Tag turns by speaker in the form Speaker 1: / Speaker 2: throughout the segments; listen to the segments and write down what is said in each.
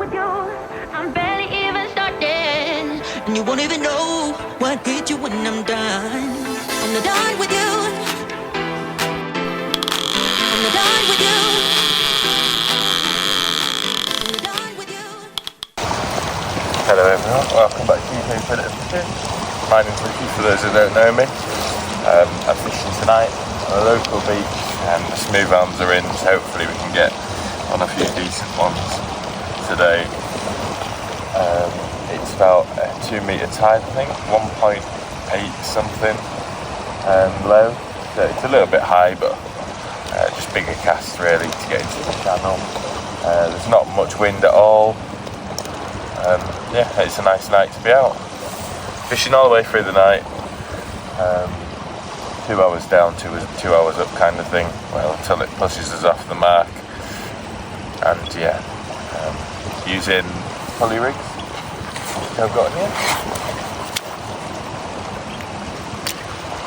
Speaker 1: with you, I'm barely even started. And you won't even know what hit you when I'm done. I'm not done with you. I'm not done with you. I'm not done with you.
Speaker 2: Hello everyone, welcome back to UK Predator Fishing. My name's Ricky, for those who don't know me. I'm fishing tonight on a local beach and the smoothounds are in, so hopefully we can get on a few decent ones today. It's about a 2 metre tide, I think, 1.8 something low. So it's a little bit high, but just bigger casts really to get into the channel. There's not much wind at all. Yeah, it's a nice night to be out. Fishing all the way through the night. 2 hours down, 2 hours up kind of thing. Well, until it pushes us off the mark. And yeah, using pulley rigs. I've got in here.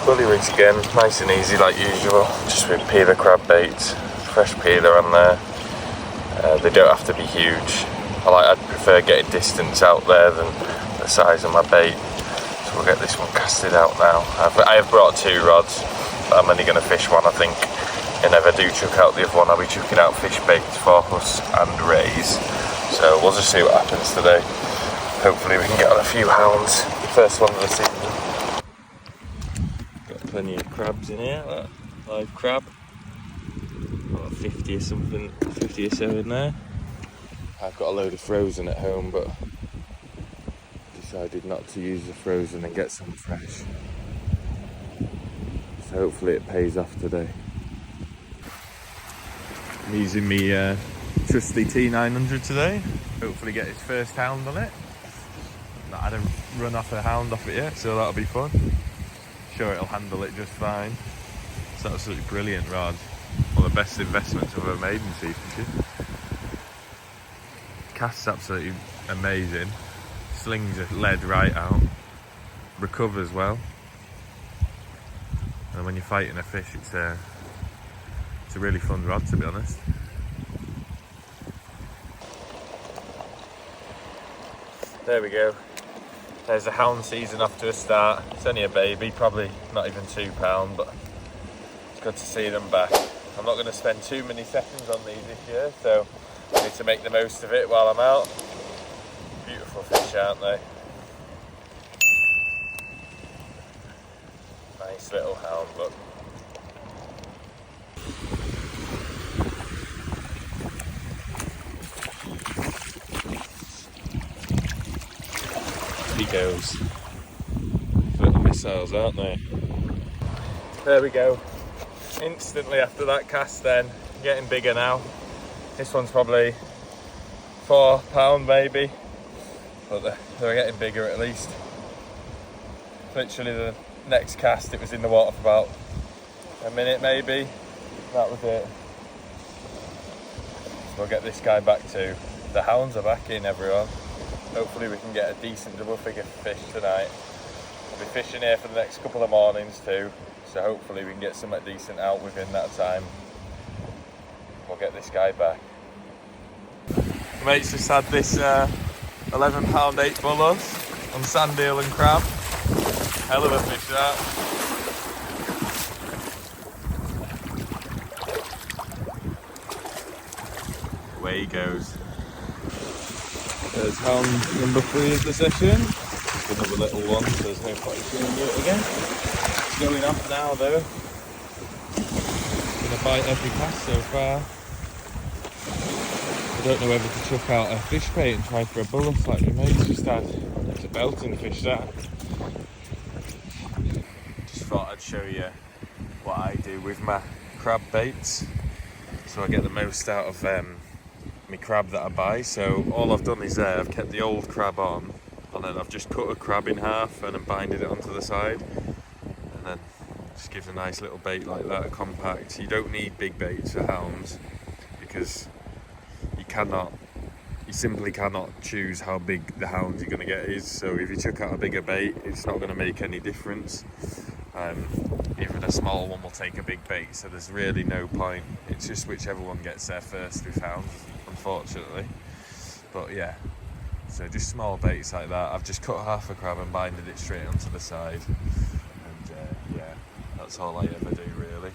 Speaker 2: Pulley rigs again, nice and easy like usual. Just with peeler crab baits, fresh peeler on there. They don't have to be huge. I'd prefer getting distance out there than the size of my bait. So we'll get this one casted out now. I have brought 2 rods, but I'm only going to fish one, I think. And if I do chuck out the other one, I'll be chucking out fish baits for us and rays. So we'll just see what happens today. Hopefully we can get on a few hounds. First one of the season. Got plenty of crabs in here. Look, live crab. About 50 or something, 50 or so in there. I've got a load of frozen at home, but decided not to use the frozen and get some fresh. So hopefully it pays off today. I'm using my trusty T900 today. Hopefully get his first hound on it. Not had him run off a hound off it yet, so that'll be fun. Sure it'll handle it just fine. It's absolutely brilliant rod. One of the best investments I've ever made in sea fishing. Cast's absolutely amazing. Slings a lead right out. Recovers well. And when you're fighting a fish, it's a really fun rod, to be honest. There we go. There's the hound season off to a start. It's only a baby, probably not even £2, but it's good to see them back. I'm not going to spend too many seconds on these this year, so I need to make the most of it while I'm out. Beautiful fish, aren't they? Nice little hound, look. He goes. Little missiles, aren't they? There we go. Instantly after that cast then, getting bigger now. This one's probably £4 maybe, but they're getting bigger at least. Literally the next cast, it was in the water for about a minute maybe. That was it. So we'll get this guy back too. The hounds are back in, everyone. Hopefully we can get a decent double figure fish tonight. We'll be fishing here for the next couple of mornings too, so hopefully we can get something decent out within that time. We'll get this guy back. The mates just had this £11 8 bullers on sand eel and crab. Hell of a fish that. Away he goes. There's hound number 3 of the session. Another little one, so there's no point in doing it again. It's going off now though. Gonna bite every cast so far. I don't know whether to chuck out a fish bait and try for a bullet like my mates just had. It's a belting fish that. Just thought I'd show you what I do with my crab baits, so I get the most out of my crab that I buy. So all I've done is I've kept the old crab on, and then I've just cut a crab in half and then binded it onto the side, and then just gives a nice little bait like that, compact. You don't need big baits for hounds because you simply cannot choose how big the hound you're going to get is. So if you chuck out a bigger bait, it's not going to make any difference. Even a small one will take a big bait, so there's really no point. It's just whichever one gets there first with hounds, unfortunately. But yeah, so just small baits like that. I've just cut half a crab and binded it straight onto the side, and yeah, that's all I ever do really.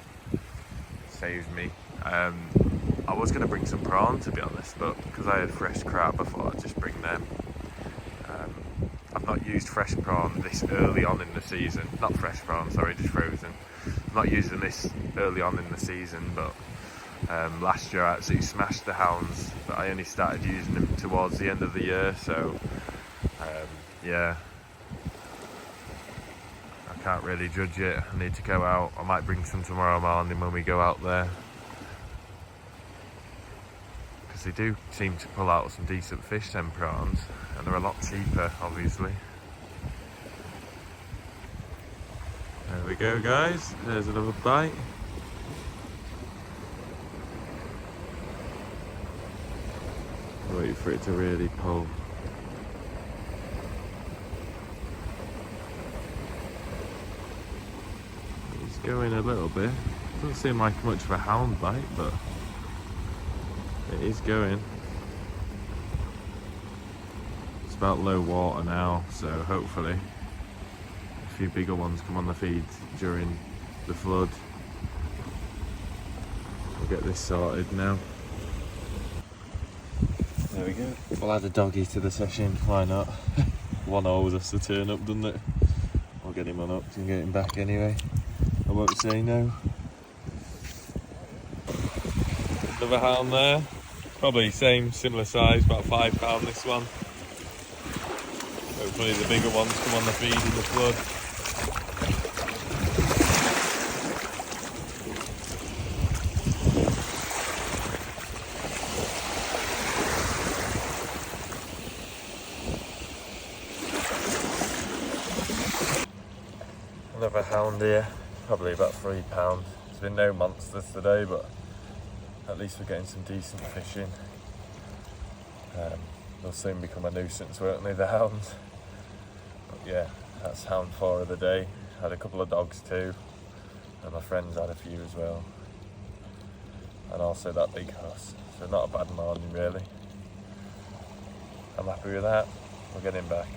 Speaker 2: Saves me. I was going to bring some prawn, to be honest, but because I had fresh crab, I thought I'd just bring them. I've not used fresh prawn this early on in the season. Not fresh prawn, sorry, just frozen. I'm not using this early on in the season, but last year I absolutely smashed the hounds, but I only started using them towards the end of the year, so yeah, I can't really judge it. I need to go out. I might bring some tomorrow morning when we go out there, because they do seem to pull out some decent fish, them prawns, and they're a lot cheaper, obviously. There we go, guys. There's another bite. Wait for it to really pull. He's going a little bit. Doesn't seem like much of a hound bite, but it is going. It's about low water now, so hopefully a few bigger ones come on the feed during the flood. We'll get this sorted now. There we go. We'll add a doggy to the session, why not? One always has to turn up, doesn't it? I'll get him unhooked and get him back anyway. I won't say no. Another hound there. Probably same, similar size, about £5 this one. Hopefully the bigger ones come on the feed in the flood. Another hound here, probably about £3. There's been no monsters today, but at least we're getting some decent fish in. They'll soon become a nuisance, won't they, the hounds? But yeah, that's hound 4 of the day. Had a couple of dogs too, and my friends had a few as well. And also that big huss. So not a bad morning really. I'm happy with that. We'll get him back.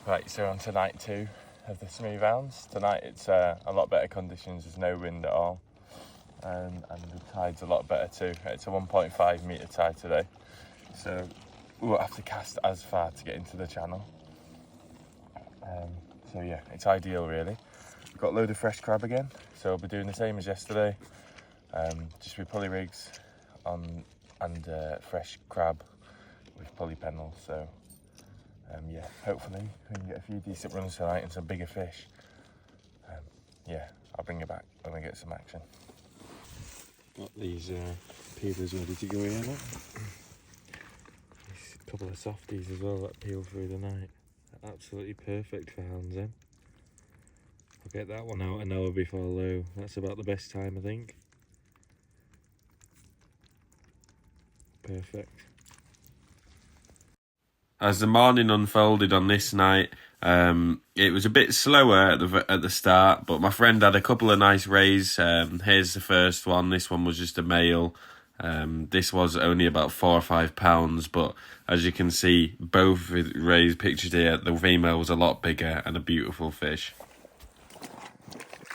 Speaker 2: Right, so on to night 2 of the smoothounds. Tonight it's a lot better conditions, there's no wind at all, and the tide's a lot better too. It's a 1.5 metre tide today, so we won't have to cast as far to get into the channel. So yeah, it's ideal really. We've got a load of fresh crab again, so we'll be doing the same as yesterday, just with pulley rigs on and fresh crab with pulley pennels. So yeah, hopefully we can get a few decent runs tonight and some bigger fish. Yeah, I'll bring you back when we get some action. Got these peelers ready to go here. Look. There's a couple of softies as well that peel through the night. Absolutely perfect for hounds then. I'll get that one out an hour before low. That's about the best time, I think. Perfect. As the morning unfolded on this night, it was a bit slower at the start, but my friend had a couple of nice rays. Here's the first one. This one was just a male. This was only about £4 or £5, but as you can see, both rays pictured here, the female was a lot bigger and a beautiful fish.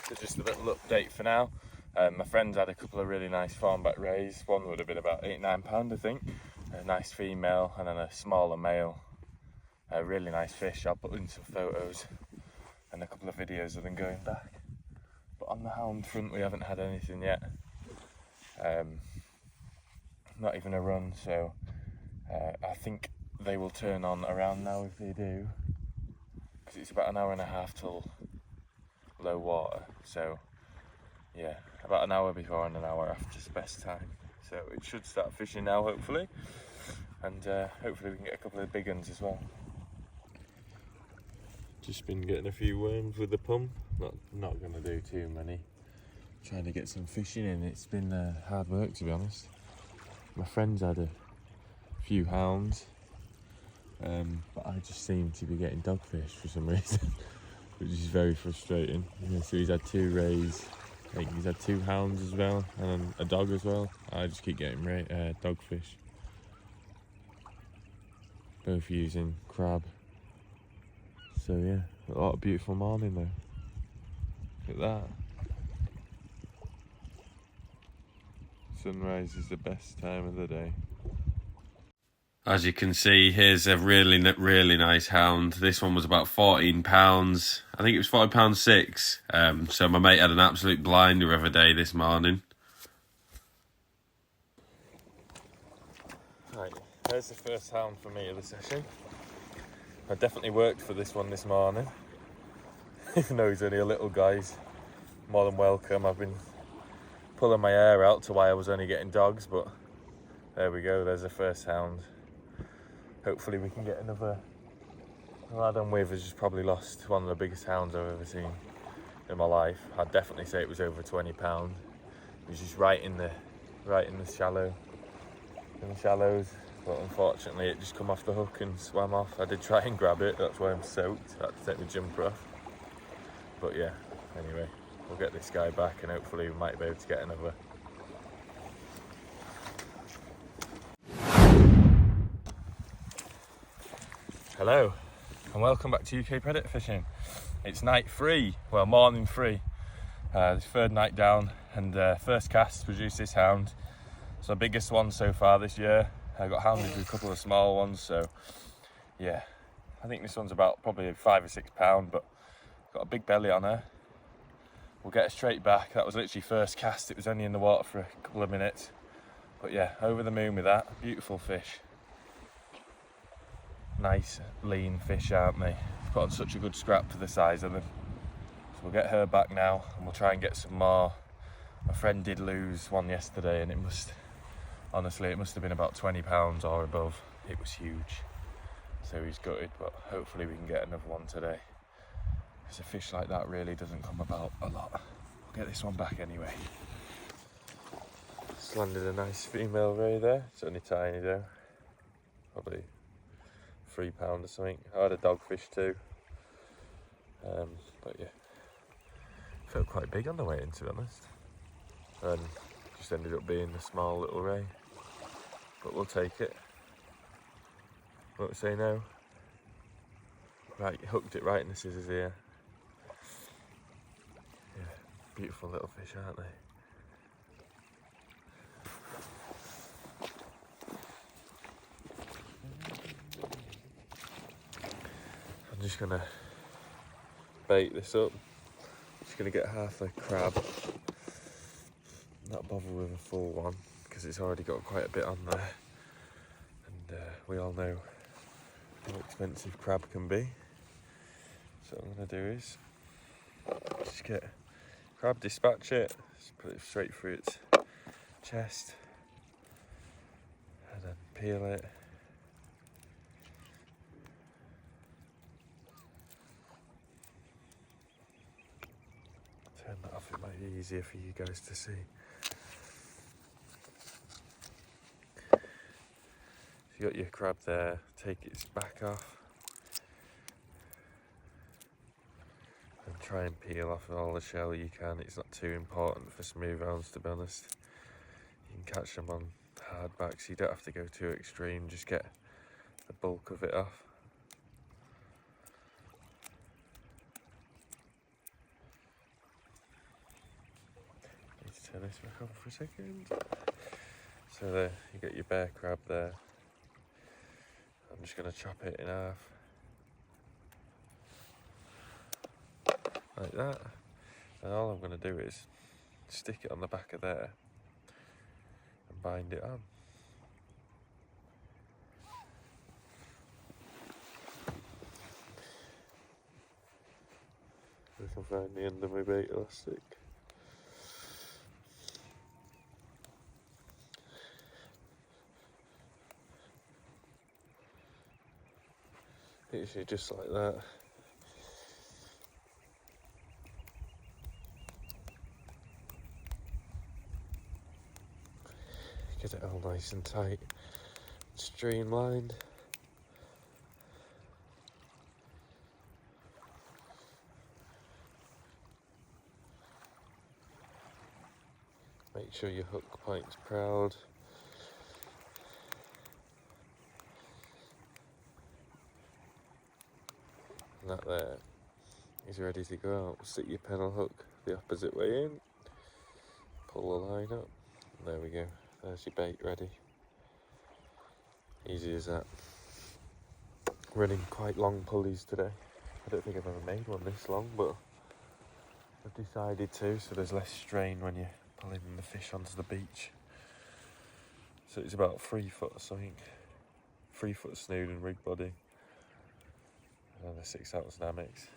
Speaker 2: So just a little update for now. My friends had a couple of really nice farmback rays. One would have been about £8-9, I think. A nice female and then a smaller male. A really nice fish. I'll put in some photos and a couple of videos of them going back. But on the hound front we haven't had anything yet. Not even a run, so I think they will turn on around now if they do, because it's about an hour and a half till low water. So yeah, about an hour before and an hour after is the best time. So it should start fishing now, hopefully, and hopefully we can get a couple of big ones as well. Just been getting a few worms with the pump. Not going to do too many. Trying to get some fishing in. It's been hard work, to be honest. My friends had a few hounds, but I just seem to be getting dogfish for some reason. which is very frustrating. Yeah, so he's had 2 rays. I think he's had 2 hounds as well, and a dog as well. I just keep getting dogfish. Both using crab. So yeah, a lot of beautiful morning though. Look at that. Sunrise is the best time of the day. As you can see, here's a really nice hound. This one was about £14. I think it was £40.6. So my mate had an absolute blinder of a day this morning. Right, there's the first hound for me of the session. I definitely worked for this one this morning. Even though he's only a little guy, he's more than welcome. I've been pulling my hair out to why I was only getting dogs, but there we go, there's the first hound. Hopefully we can get another. The lad I'm with has just probably lost one of the biggest hounds I've ever seen in my life. I'd definitely say it was over £20. It was just right in the shallows, but unfortunately it just come off the hook and swam off. I did try and grab it, that's why I'm soaked. I had to take the jumper off. But yeah, anyway, we'll get this guy back and hopefully we might be able to get another. Hello and welcome back to UK Predator Fishing. It's night 3, well morning 3, this third night down, and first cast produced this hound. It's the biggest one so far this year. I got hounded with a couple of small ones, so yeah, I think this one's about probably £5 or £6, but got a big belly on her. We'll get her straight back. That was literally first cast, it was only in the water for a couple of minutes, but yeah, over the moon with that. Beautiful fish. Nice lean fish, aren't they? Put on such a good scrap for the size of them. So we'll get her back now and we'll try and get some more. My friend did lose one yesterday and it must have been about £20 or above. It was huge, so he's gutted, but hopefully we can get another one today, because a fish like that really doesn't come about a lot. We'll get this one back anyway. Just landed a nice female ray there. It's only tiny though, probably £3 or something. I had a dogfish too, but yeah, felt quite big on the way in, to be honest, and just ended up being a small little ray, but we'll take it. Won't say no. Right, hooked it right in the scissors here. Yeah, beautiful little fish, aren't they? I'm just gonna bait this up. Just gonna get half a crab. Not bother with a full one because it's already got quite a bit on there, and we all know how expensive crab can be. So what I'm gonna do is just get crab, dispatch it, just put it straight through its chest, and then peel it. Turn that off, it might be easier for you guys to see. So you got your crab there, take its back off and try and peel off all the shell you can. It's not too important for smoothounds, to be honest. You can catch them on hardback, so you don't have to go too extreme, just get the bulk of it off. Turn this back on for a second. So there, you get your bear crab there. I'm just going to chop it in half. Like that. And all I'm going to do is stick it on the back of there and bind it on. I can find the end of my bait elastic. Literally just like that. Get it all nice and tight, streamlined. Make sure your hook point's proud. And that there is ready to go out. Stick your pedal hook the opposite way in. Pull the line up. And there we go. There's your bait ready. Easy as that. Running quite long pulleys today. I don't think I've ever made one this long, but I've decided to, so there's less strain when you're pulling the fish onto the beach. So it's about 3 foot or something. 3 foot snood and rig body. And the 6-ounce Namex.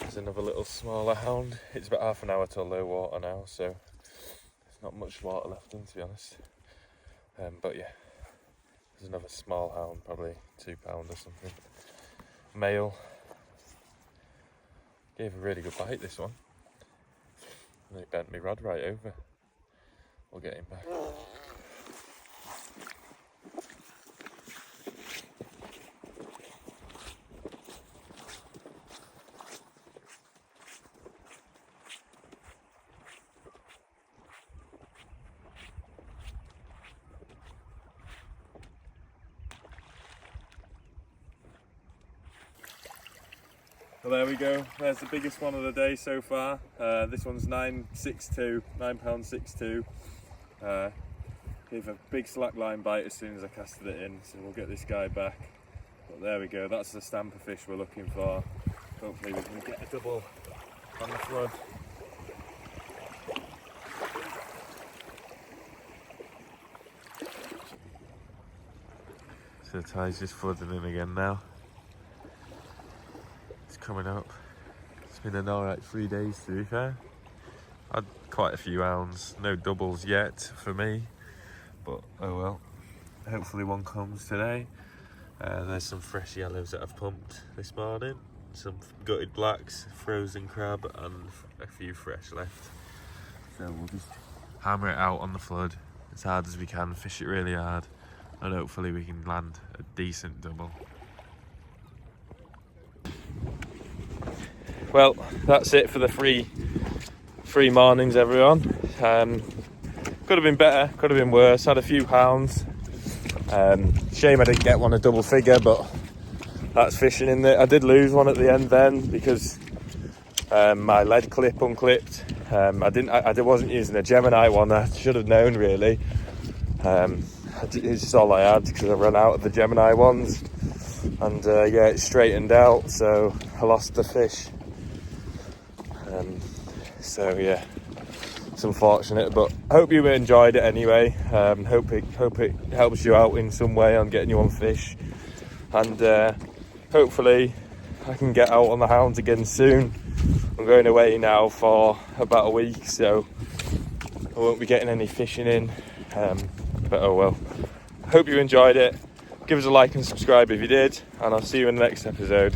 Speaker 2: There's another little smaller hound. It's about half an hour till low water now, so there's not much water left in, to be honest. But yeah, there's another small hound, probably 2 pound or something. Male. Gave a really good bite, this one. And he bent me rod right over. We'll get him back. Well, there we go. There's the biggest one of the day so far. This one's 9.62, £9.62. Gave a big slack line bite as soon as I casted it in, so we'll get this guy back. But there we go. That's the stamper fish we're looking for. Hopefully we can get a double on the flood. So the tide's just flooding in again now. Coming up. It's been an alright 3 days, to be fair. Had quite a few hounds, no doubles yet for me, but oh well. Hopefully one comes today. There's some fresh yellows that I've pumped this morning, some gutted blacks, frozen crab, and a few fresh left. So we'll just hammer it out on the flood as hard as we can, fish it really hard, and hopefully we can land a decent double. Well, that's it for the three mornings, everyone. Could have been better, could have been worse. Had a few hounds. Shame I didn't get one a double figure, but that's fishing in there. I did lose one at the end then because my lead clip unclipped. I wasn't using a Gemini one. I should have known really. It's just all I had because I ran out of the Gemini ones, and yeah, it straightened out, so I lost the fish. So yeah, it's unfortunate, but I hope you enjoyed it anyway. Hope it helps you out in some way on getting you on fish, and hopefully I can get out on the hounds again soon. I'm going away now for about a week, so I won't be getting any fishing in, but oh well. Hope you enjoyed it. Give us a like and subscribe if you did, and I'll see you in the next episode.